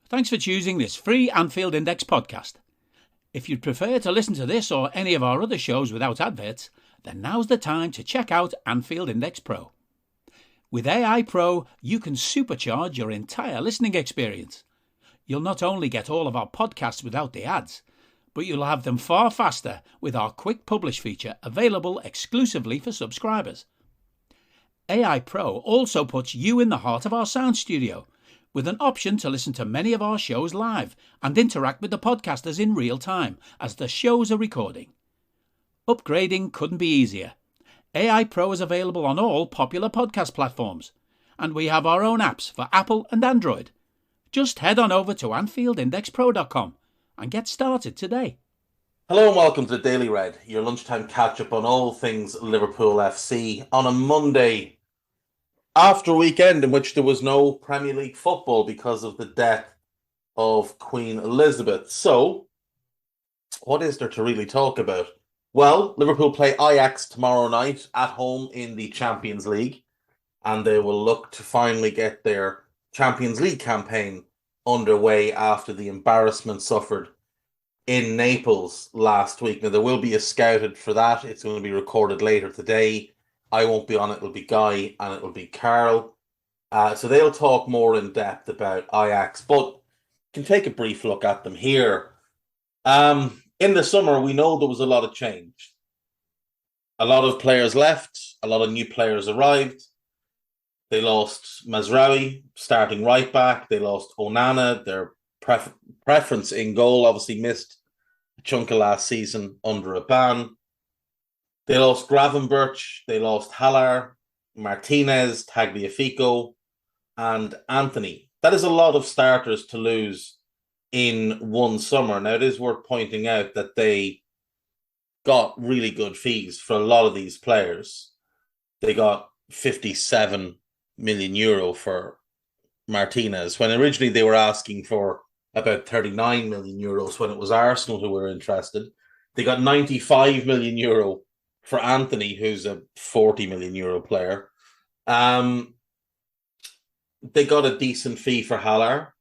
Thanks for choosing this free Anfield Index podcast. If you'd prefer to listen to this or any of our other shows without adverts, then now's the time to check out Anfield Index Pro. With AI Pro, you can supercharge your entire listening experience. You'll not only get all of our podcasts without the ads, but you'll have them far faster with our quick publish feature available exclusively for subscribers. AI Pro also puts you in the heart of our sound studio, with an option to listen to many of our shows live and interact with the podcasters in real time as the shows are recording. Upgrading couldn't be easier. AI Pro is available on all popular podcast platforms, and we have our own apps for Apple and Android. Just head on over to AnfieldIndexPro.com and get started today. Hello and welcome to the Daily Red, your lunchtime catch-up on all things Liverpool FC on a Monday after a weekend in which there was no Premier League football because of the death of Queen Elizabeth. So, what is there to really talk about? Well, Liverpool play Ajax tomorrow night at home in the Champions League, and they will look to finally get their Champions League campaign underway after the embarrassment suffered in Naples last week. Now, there will be a scouted for that. It's going to be recorded later today. I won't be on it. It'll be Guy and it'll be Carl. So they'll talk more in depth about Ajax, but can take a brief look at them here. In the summer, we know there was a lot of change. A lot of players left. A lot of new players arrived. They lost Mazraoui, starting right back. They lost Onana, their preference in goal, obviously missed a chunk of last season under a ban. They lost Gravenberch, they lost Haller, Martinez, Tagliafico, and Anthony. That is a lot of starters to lose in one summer. Now, it is worth pointing out that they got really good fees for a lot of these players. They got 57 million euro for Martinez, when originally they were asking for about 39 million euros when it was Arsenal who were interested. They got 95 million euro for Anthony, who's a 40 million euro player. They got a decent fee for Haller.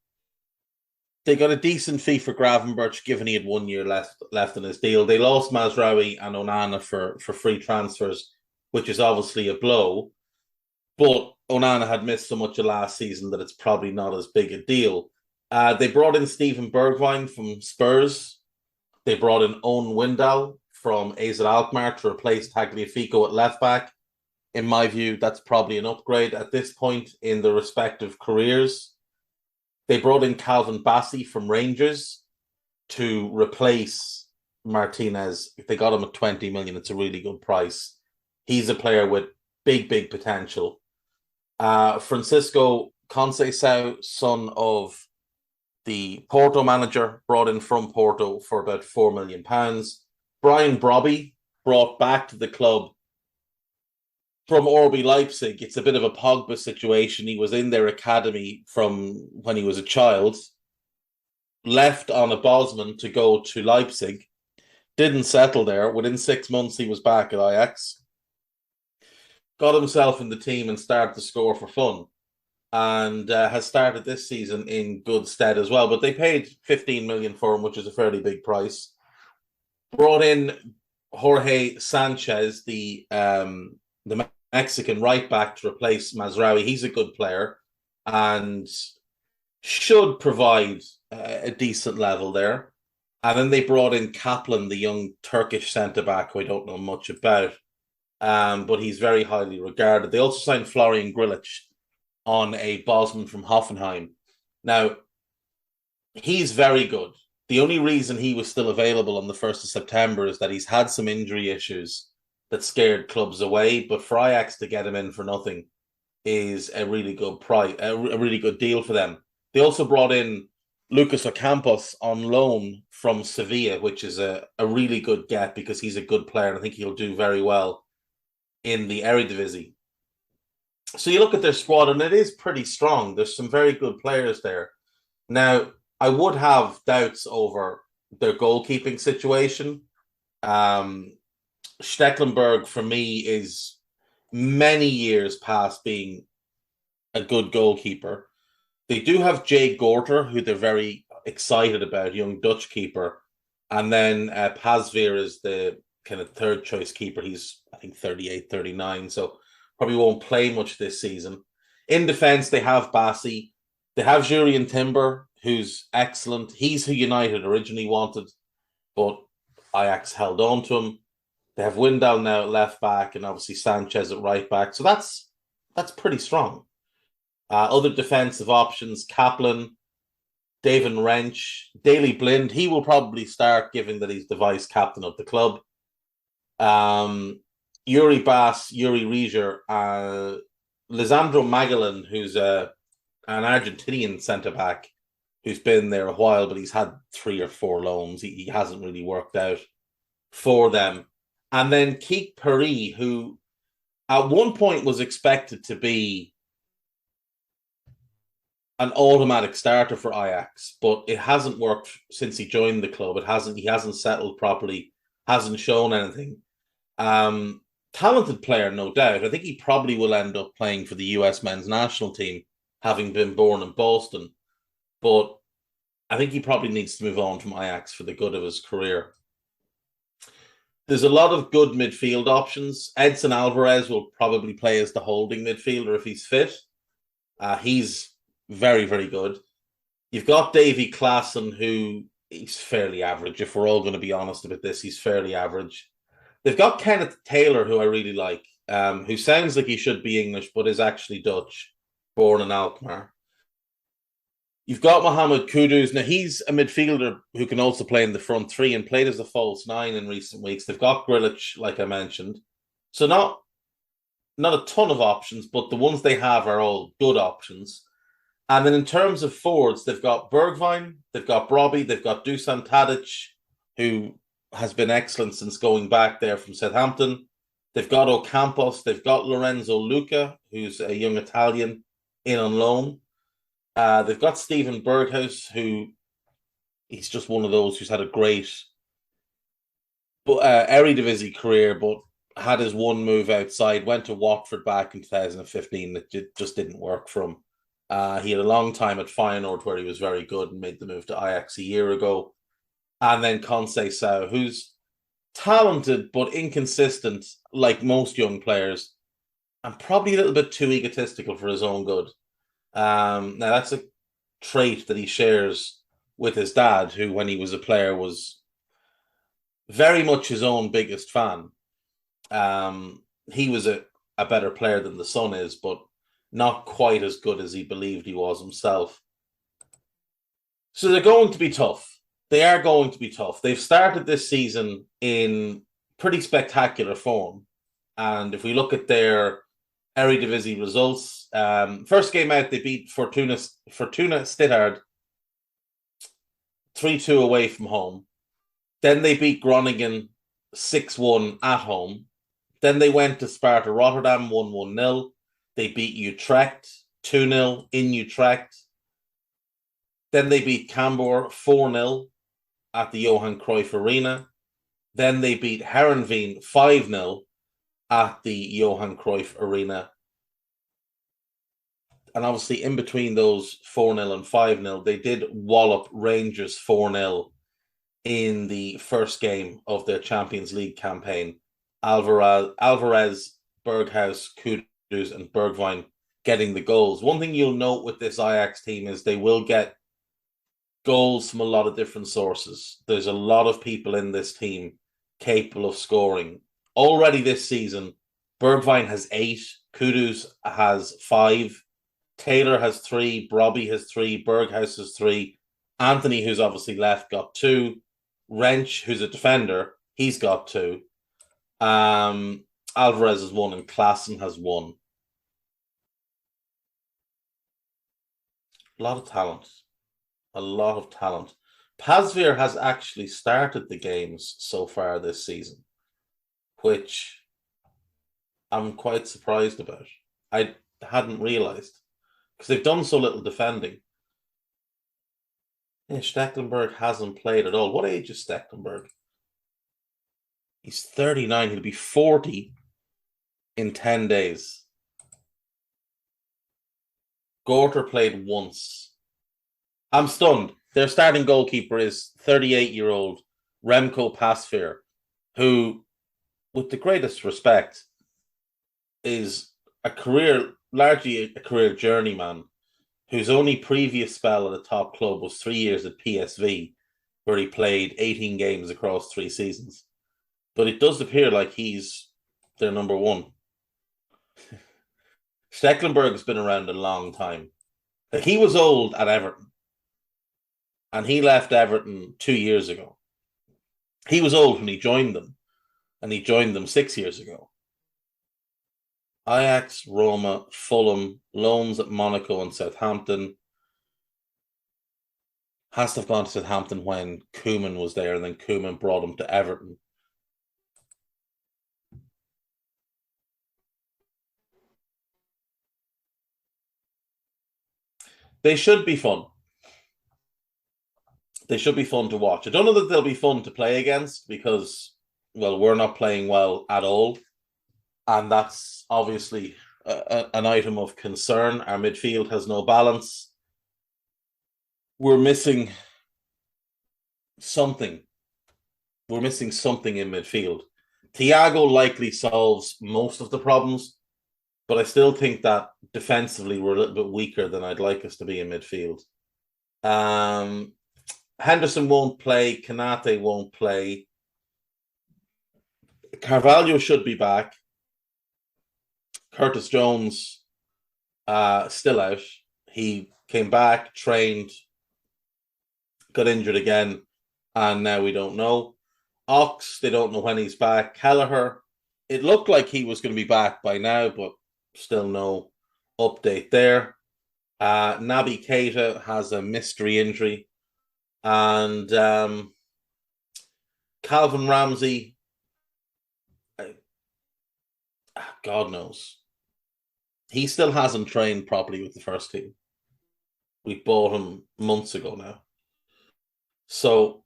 They got a decent fee for Gravenberch, given he had 1 year left in his deal. They lost Mazraoui and Onana for free transfers, which is obviously a blow. But Onana had missed so much of last season that it's probably not as big a deal. They brought in Steven Bergwijn from Spurs. They brought in Owen Wijndal from AZ Alkmaar to replace Tagliafico at left back. In my view, that's probably an upgrade at this point in their respective careers. They brought in Calvin Bassey from Rangers to replace Martinez. If they got him at 20 million, it's a really good price. He's a player with big potential. Francisco Conceição, son of the Porto manager, brought in from Porto for about £4 million. Brian Brobby, brought back to the club from RB Leipzig. It's a bit of a Pogba situation. He was in their academy from when he was a child, left on a Bosman to go to Leipzig, didn't settle there. Within 6 months, he was back at Ajax, got himself in the team and started to score for fun, and has started this season in good stead as well. But they paid 15 million for him, which is a fairly big price. Brought in Jorge Sanchez, the Mexican right back, to replace Mazraoui. He's a good player and should provide a decent level there. And then they brought in Kaplan, the young Turkish centre-back, who I don't know much about, but he's very highly regarded. They also signed Florian Grillitsch on a Bosman from Hoffenheim. Now, he's very good. The only reason he was still available on the 1st of September is that he's had some injury issues that scared clubs away. But for Ajax to get him in for nothing is a really good price, a really good deal for them. They also brought in Lucas Ocampos on loan from Sevilla, which is a really good get because he's a good player and I think he'll do very well in the Eredivisie. So you look at their squad and it is pretty strong. There's some very good players there. Now, I would have doubts over their goalkeeping situation. Stecklenburg, for me, is many years past being a good goalkeeper. They do have Jay Gorter, who they're very excited about, young Dutch keeper. And then Pasveer is the kind of third choice keeper. He's, I think, 38, 39, so probably won't play much this season. In defense, they have Bassi. They have Jurien Timber, who's excellent. He's who United originally wanted, but Ajax held on to him. They have Windal now at left back, and obviously Sanchez at right back. So that's pretty strong. Other defensive options: Kaplan, David Wrench, Daley Blind. He will probably start, given that he's the vice captain of the club. Yuri Bass, Yuri Rieger, Lisandro Magellan, who's an Argentinian centre back who's been there a while, but he's had 3 or 4 loans. He hasn't really worked out for them. And then Keith Perry, who at one point was expected to be an automatic starter for Ajax, but it hasn't worked since he joined the club. He hasn't settled properly, hasn't shown anything. Talented player, no doubt. I think he probably will end up playing for the US men's national team, having been born in Boston. But I think he probably needs to move on from Ajax for the good of his career. There's a lot of good midfield options. Edson Alvarez will probably play as the holding midfielder if he's fit. He's very, very good. You've got Davy Klaassen, who he's fairly average. If we're all going to be honest about this, he's fairly average. They've got Kenneth Taylor, who I really like, who sounds like he should be English, but is actually Dutch, born in Alkmaar. You've got Mohamed Kudus. Now, he's a midfielder who can also play in the front three and played as a false 9 in recent weeks. They've got Grilic, like I mentioned. So not a ton of options, but the ones they have are all good options. And then in terms of forwards, they've got Bergwijn, they've got Brobbey, they've got Dusan Tadic, who has been excellent since going back there from Southampton. They've got Ocampos, they've got Lorenzo Luca, who's a young Italian in on loan. They've got Steven Berghuis, who he's just one of those who's had a great Eredivisie career, but had his one move outside, went to Watford back in 2015. It just didn't work for him. He had a long time at Feyenoord where he was very good and made the move to Ajax a year ago. And then Conceição, who's talented but inconsistent, like most young players, and probably a little bit too egotistical for his own good. Now, that's a trait that he shares with his dad, who, when he was a player, was very much his own biggest fan. He was a better player than the son is, but not quite as good as he believed he was himself. So they're going to be tough. They are going to be tough. They've started this season in pretty spectacular form. And if we look at their Eredivisie results, first game out, they beat Fortuna Sittard 3-2 away from home. Then they beat Groningen 6-1 at home. Then they went to Sparta Rotterdam 1-0. They beat Utrecht 2-0 in Utrecht. Then they beat Cambuur 4-0 at the Johan Cruyff Arena. Then they beat Heerenveen 5-0 at the Johan Cruyff Arena. And obviously, in between those 4-0 and 5-0, they did wallop Rangers 4-0 in the first game of their Champions League campaign. Alvarez, Berghuis, Kudus, and Bergwijn getting the goals. One thing you'll note with this Ajax team is they will get goals from a lot of different sources. There's a lot of people in this team capable of scoring. Already this season, Bergwijn has 8, Kudus has 5, Taylor has 3, Brobbey has 3, Berghuis has 3, Anthony, who's obviously left, got 2, Wrench, who's a defender, he's got 2. Alvarez has 1 and Klaassen has 1. A lot of talent. A lot of talent. Pasveer has actually started the games so far this season, which I'm quite surprised about. I hadn't realised because they've done so little defending. Yeah, Stecklenburg hasn't played at all. What age is Stecklenburg? He's 39. He'll be 40 in 10 days. Gorter played once. I'm stunned. Their starting goalkeeper is 38-year-old Remco Pasveer, who, with the greatest respect, is largely a career journeyman, whose only previous spell at a top club was 3 years at PSV, where he played 18 games across 3 seasons. But it does appear like he's their number one. Stecklenburg's been around a long time. Like, he was old at Everton, and he left Everton 2 years ago. He was old when he joined them, and he joined them 6 years ago. Ajax, Roma, Fulham, loans at Monaco and Southampton. Has to have gone to Southampton when Koeman was there, and then Koeman brought him to Everton. They should be fun. They should be fun to watch. I don't know that they'll be fun to play against because, well, we're not playing well at all. And that's obviously an item of concern. Our midfield has no balance. We're missing something. We're missing something in midfield. Thiago likely solves most of the problems, but I still think that defensively we're a little bit weaker than I'd like us to be in midfield. Henderson won't play. Kanate won't play. Carvalho should be back. Curtis Jones still out. He came back, trained, got injured again, and now we don't know. Ox, they don't know when he's back. Kelleher, it looked like he was going to be back by now, but still no update there. Naby Keita has a mystery injury. And Calvin Ramsey, God knows. He still hasn't trained properly with the first team. We bought him months ago now. So,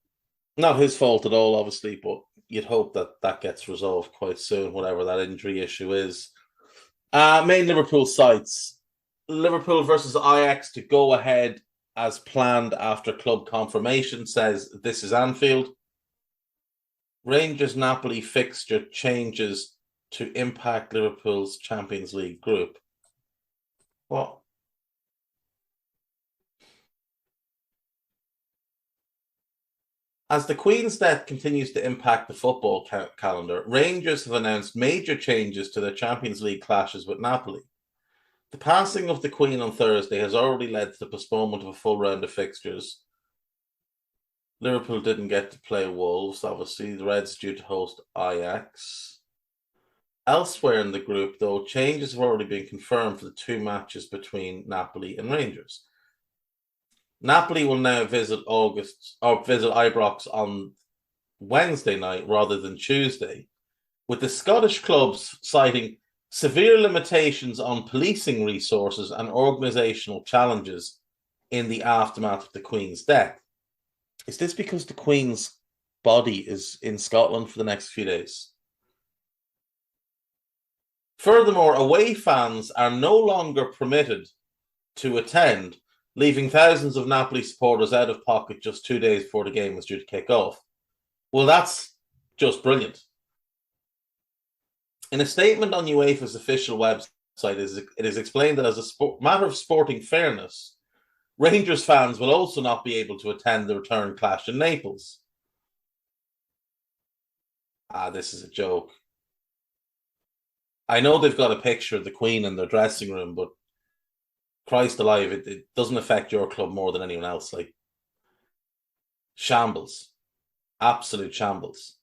not his fault at all, obviously, but you'd hope that that gets resolved quite soon, whatever that injury issue is. Main Liverpool sites. Liverpool versus Ajax to go ahead as planned after club confirmation, says This Is Anfield. Rangers Napoli fixture changes to impact Liverpool's Champions League group. What? As the Queen's death continues to impact the football calendar, Rangers have announced major changes to their Champions League clashes with Napoli. The passing of the Queen on Thursday has already led to the postponement of a full round of fixtures. Liverpool didn't get to play Wolves, obviously. The Reds due to host Ajax. Elsewhere in the group, though, changes have already been confirmed for the 2 matches between Napoli and Rangers. Napoli will now visit Ibrox on Wednesday night rather than Tuesday, with the Scottish clubs citing severe limitations on policing resources and organisational challenges in the aftermath of the Queen's death. Is this because the Queen's body is in Scotland for the next few days? Furthermore, away fans are no longer permitted to attend, leaving thousands of Napoli supporters out of pocket just 2 days before the game was due to kick off. Well, that's just brilliant. In a statement on UEFA's official website, it is explained that as a matter of sporting fairness, Rangers fans will also not be able to attend the return clash in Naples. This is a joke. I know they've got a picture of the Queen in their dressing room, but Christ alive, it doesn't affect your club more than anyone else. Like, shambles. Absolute shambles.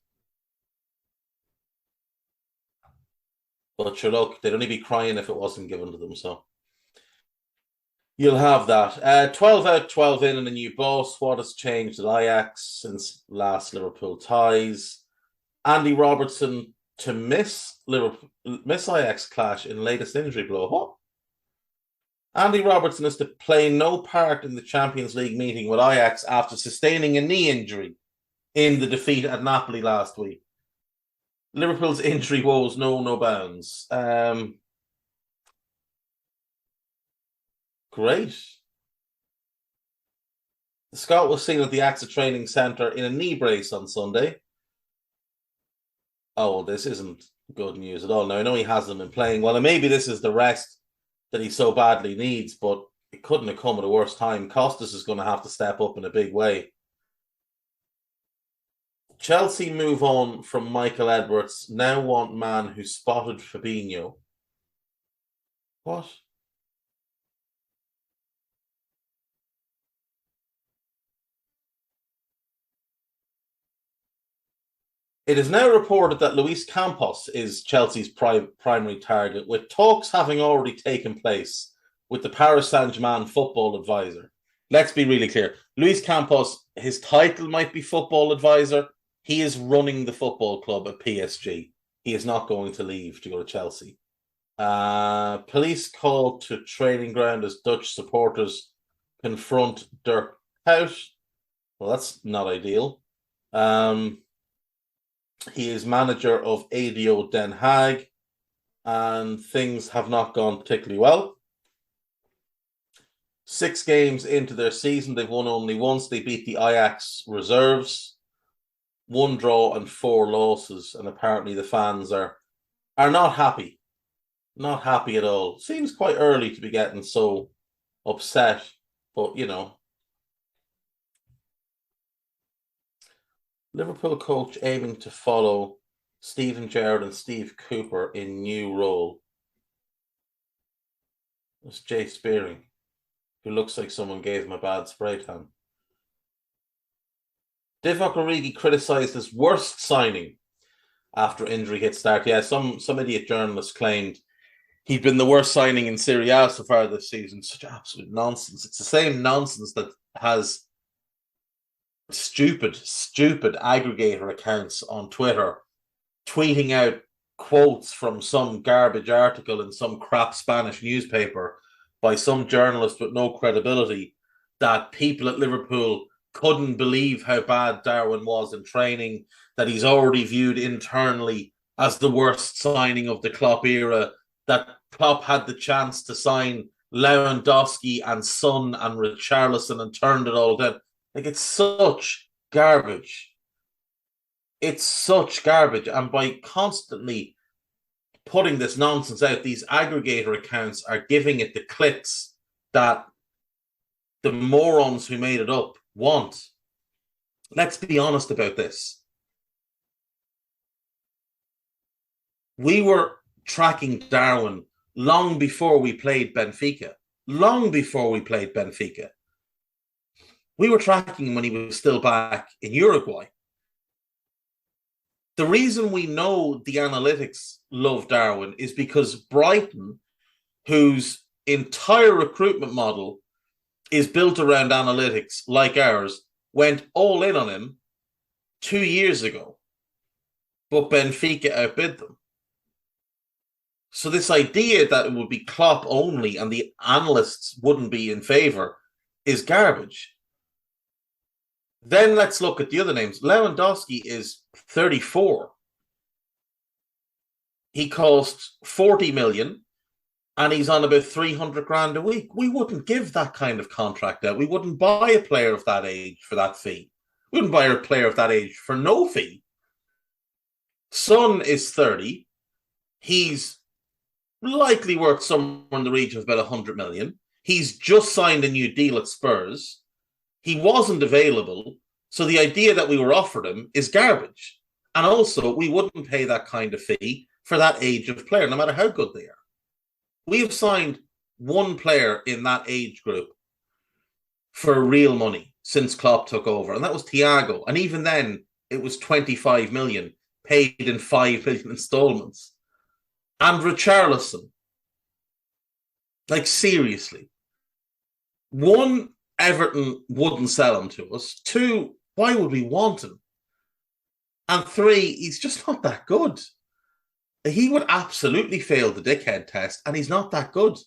But sure, look, they'd only be crying if it wasn't given to them, so you'll have that. 12 out, 12 in, and a new boss. What has changed at Ajax since last Liverpool ties? Andy Robertson to miss Ajax clash in latest injury blow. What? Andy Robertson is to play no part in the Champions League meeting with Ajax after sustaining a knee injury in the defeat at Napoli last week. Liverpool's injury woes know no bounds. Great. Scott was seen at the AXA Training Centre in a knee brace on Sunday. Oh, well, this isn't good news at all. Now, I know he hasn't been playing well, and maybe this is the rest that he so badly needs, but it couldn't have come at a worse time. Costas is going to have to step up in a big way. Chelsea move on from Michael Edwards, now want man who spotted Fabinho. What? It is now reported that Luis Campos is Chelsea's primary target, with talks having already taken place with the Paris Saint-Germain football advisor. Let's be really clear. Luis Campos, his title might be football advisor. He is running the football club at PSG. He is not going to leave to go to Chelsea. Police called to training ground as Dutch supporters confront Dirk Kuyt. Well, that's not ideal. He is manager of ADO Den Haag, and things have not gone particularly well. 6 games into their season, they've won only once. They beat the Ajax reserves, 1 draw and 4 losses, and apparently the fans are not happy. Not happy at all. Seems quite early to be getting so upset, but you know. Liverpool coach aiming to follow Steven Gerrard and Steve Cooper in new role. It's Jay Spearing, who looks like someone gave him a bad spray tan. Divock Origi criticised his worst signing after injury hit start. Yeah, some idiot journalist claimed he'd been the worst signing in Serie A so far this season. Such absolute nonsense. It's the same nonsense that has stupid aggregator accounts on Twitter tweeting out quotes from some garbage article in some crap Spanish newspaper by some journalist with no credibility that people at Liverpool couldn't believe how bad Darwin was in training, that he's already viewed internally as the worst signing of the Klopp era, that Klopp had the chance to sign Lewandowski and Son and Richarlison and turned it all down. Like, it's such garbage. It's such garbage. And by constantly putting this nonsense out, these aggregator accounts are giving it the clicks that the morons who made it up want. Let's be honest about this. We were tracking Darwin long before we played Benfica. Long before we played Benfica. We were tracking him when he was still back in Uruguay. The reason we know the analytics love Darwin is because Brighton, whose entire recruitment model is built around analytics like ours, went all in on him 2 years ago. But Benfica outbid them. So this idea that it would be Klopp only and the analysts wouldn't be in favour is garbage. Then let's look at the other names. Lewandowski is 34. He costs 40 million and he's on about 300 grand a week. We wouldn't give that kind of contract out. We wouldn't buy a player of that age for that fee. We wouldn't buy a player of that age for no fee. Son is 30. He's likely worth somewhere in the region of about 100 million. He's just signed a new deal at Spurs. He wasn't available, so the idea that we were offered him is garbage. And also, we wouldn't pay that kind of fee for that age of player, no matter how good they are. We have signed one player in that age group for real money since Klopp took over, and that was Thiago. And even then, it was 25 million paid in 5 million installments. And Richarlison. Like, seriously. 1, Everton wouldn't sell him to us. 2, why would we want him? And 3, he's just not that good. He would absolutely fail the dickhead test, and he's not that good.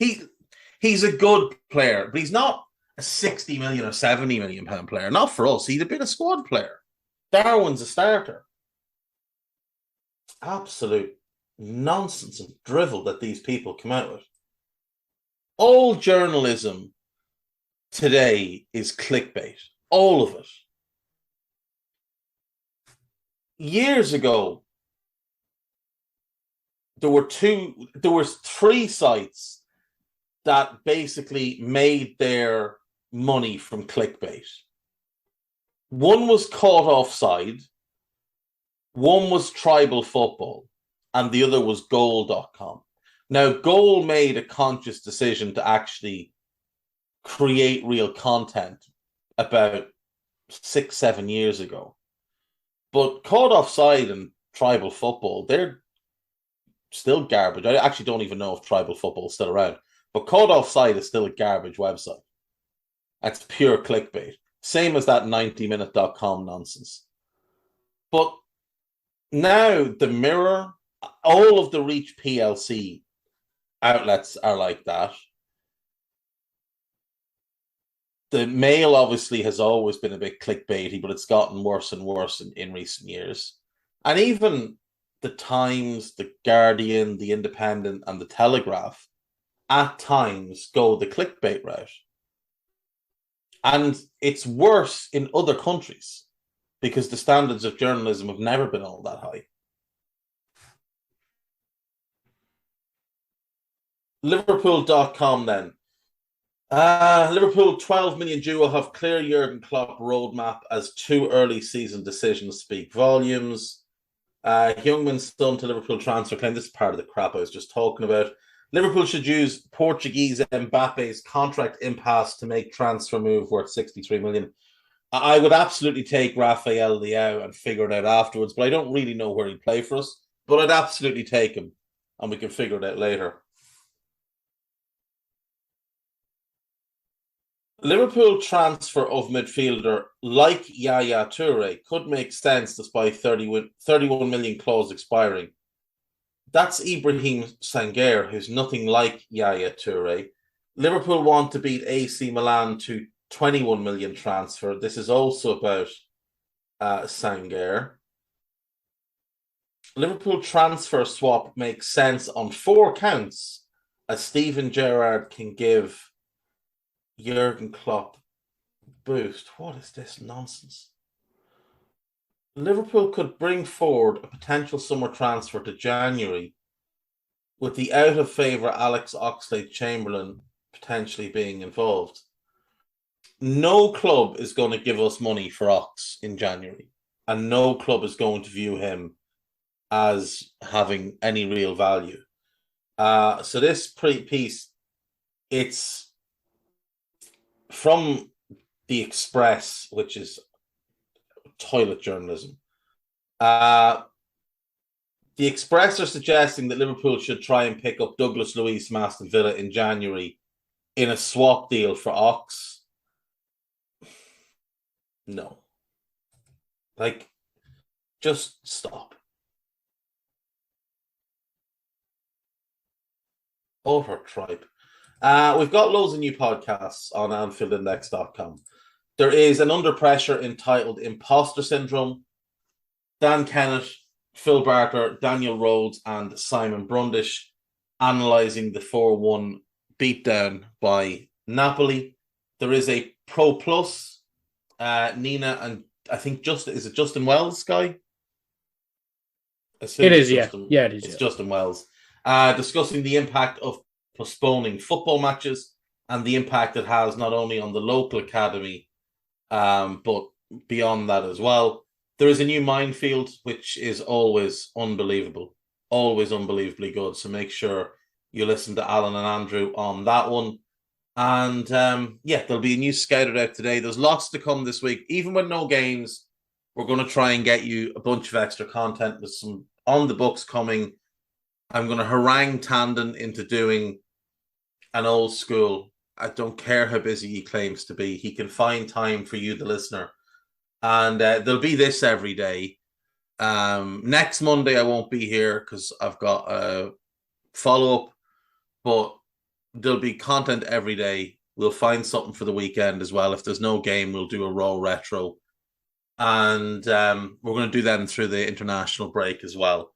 He's a good player, but he's not a 60 million or 70 million pound player. Not for us. He'd have been a squad player. Darwin's a starter. Absolute nonsense and drivel that these people come out with. All journalism today is clickbait. All of it. Years ago, there were three sites that basically made their money from clickbait. One was Caught Offside, one was Tribal Football, and the other was Goal.com. Now, Goal made a conscious decision to actually create real content about 6-7 years ago. But Caught Offside and Tribal Football, they're still garbage. I actually don't even know if Tribal Football is still around. But Caught Offside is still a garbage website. That's pure clickbait. Same as that 90minute.com nonsense. But now the Mirror, all of the Reach PLC outlets are like that. The Mail obviously has always been a bit clickbaity, but it's gotten worse and worse in recent years. And even the Times, the Guardian, the Independent, and the Telegraph at times go the clickbait route. And it's worse in other countries because the standards of journalism have never been all that high. Liverpool.com then. Liverpool 12 million duo have clear Jurgen Klopp roadmap as two early season decisions speak volumes. Heung-Min Son to Liverpool transfer claim. This is part of the crap I was just talking about. Liverpool should use Portuguese Mbappe's contract impasse to make transfer move worth 63 million. I would absolutely take Rafael Leao and figure it out afterwards, but I don't really know where he'd play for us. But I'd absolutely take him, and we can figure it out later. Liverpool transfer of midfielder like Yaya Toure could make sense despite 31 million clause expiring. That's Ibrahim Sangare, who's nothing like Yaya Toure. Liverpool want to beat AC Milan to 21 million transfer. This is also about Sangare. Liverpool transfer swap makes sense on 4 counts, as Steven Gerrard can give Jurgen Klopp boost. What is this nonsense? Liverpool could bring forward a potential summer transfer to January with the out-of-favour Alex Oxlade-Chamberlain potentially being involved. No club is going to give us money for Ox in January, and no club is going to view him as having any real value. So this piece, it's from The Express, which is toilet journalism. The Express are suggesting that Liverpool should try and pick up Douglas Luiz from Aston Villa in January in a swap deal for Ox. No. Like, just stop. Utter tripe. We've got loads of new podcasts on AnfieldIndex.com. There is an Under Pressure entitled Imposter Syndrome. Dan Kennett, Phil Barker, Daniel Rhodes, and Simon Brundish analysing the 4-1 beatdown by Napoli. There is a Pro Plus. Nina and I think is it Justin Wells, Guy? It is, Justin, yeah. It is. It's Justin Wells. Discussing the impact of postponing football matches and the impact it has not only on the local academy, but beyond that as well. There is a new Minefield, which is always unbelievable, always unbelievably good. So make sure you listen to Alan and Andrew on that one. And there'll be a new Scouted out today. There's lots to come this week. Even with no games, we're going to try and get you a bunch of extra content with some on the books coming. I'm going to harangue Tandon into doing an old school. I don't care how busy he claims to be. He can find time for you, the listener. And there'll be this every day. Next Monday, I won't be here because I've got a follow-up. But there'll be content every day. We'll find something for the weekend as well. If there's no game, we'll do a Raw Retro. And we're going to do that through the international break as well.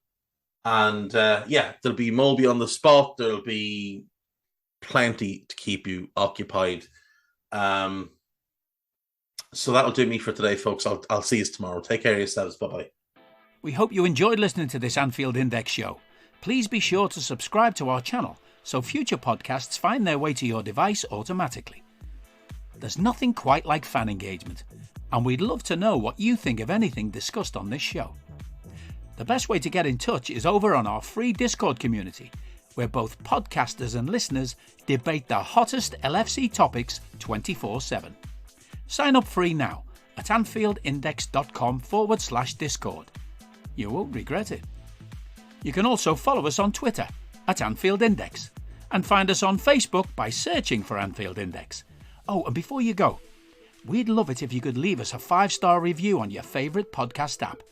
And there'll be Moby on the spot. There'll be plenty to keep you occupied. So that'll do me for today, folks. I'll see you tomorrow. Take care of yourselves. Bye-bye. We hope you enjoyed listening to this Anfield Index show. Please be sure to subscribe to our channel so future podcasts find their way to your device automatically. There's nothing quite like fan engagement, and we'd love to know what you think of anything discussed on this show. The best way to get in touch is over on our free Discord community, where both podcasters and listeners debate the hottest LFC topics 24/7. Sign up free now at AnfieldIndex.com/Discord. You won't regret it. You can also follow us on Twitter at Anfield Index and find us on Facebook by searching for Anfield Index. Oh, and before you go, we'd love it if you could leave us a 5-star review on your favourite podcast app.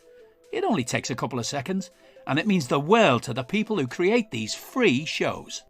It only takes a couple of seconds, and it means the world to the people who create these free shows.